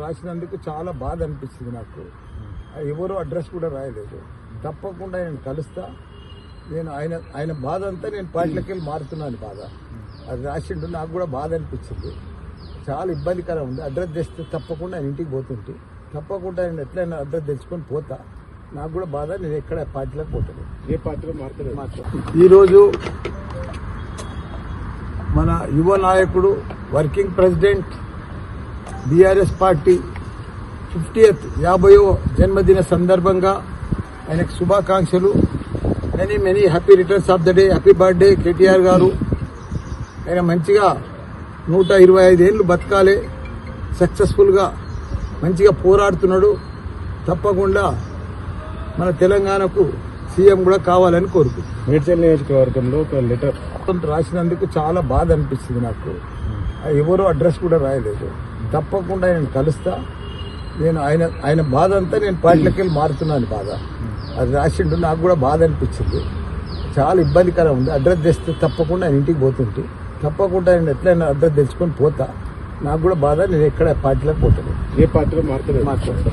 రాసినందుకు చాలా బాధ అనిపించింది నాకు. ఎవరో అడ్రస్ కూడా రాయలేదు. తప్పకుండా నేను కలుస్తా. నేను ఆయన బాధ అంతా నేను పార్టీలోకి వెళ్ళి మారుతున్నాను బాధ. అది రాసిండు, నాకు కూడా బాధ అనిపించింది. చాలా ఇబ్బందికరం ఉంది. అడ్రస్ తెస్తే తప్పకుండా ఆయన ఇంటికి పోతుంటే తప్పకుండా నేను ఎట్లయినా అడ్రస్ తెచ్చుకొని పోతా. నాకు కూడా బాధ. నేను ఎక్కడ పార్టీలోకి పోతాను. ఏ పార్టీలో మాట్లాడలేదు. ఈరోజు మన యువ నాయకుడు వర్కింగ్ ప్రెసిడెంట్ బీఆర్ఎస్ పార్టీ 50వ జన్మదిన సందర్భంగా ఆయనకు శుభాకాంక్షలు. Many happy returns of the day. Happy birthday KTR గారు. ఆయన మంచిగా 125 ఏళ్ళు బతకాలి. సక్సెస్ఫుల్గా మంచిగా పోరాడుతున్నాడు. తప్పకుండా మన తెలంగాణకు సీఎం కూడా కావాలని కోరుకుంటున్నాను. మేడ్చల్ నియోజకవర్గంలో ఒక లెటర్ రాసినందుకు చాలా బాధ అనిపించింది నాకు. ఎవరో అడ్రస్ కూడా రాయలేదు. తప్పకుండా నేను కలుస్తా. నేను ఆయన బాధ అంతా నేను పార్టీలోకి వెళ్ళి మారుతున్నాను బాధ. అది రాసిండు, నాకు కూడా బాధ అనిపించింది. చాలా ఇబ్బందికరం ఉంది. అడ్రస్ తెస్తే తప్పకుండా ఆయన ఇంటికి పోతుంటే తప్పకుండా నేను ఎట్లయినా అడ్రస్ తెచ్చుకొని పోతా. నాకు కూడా బాధ. నేను ఎక్కడ పార్టీలోకి పోతాను. ఏ పార్టీలో మాట్లాడలేదు.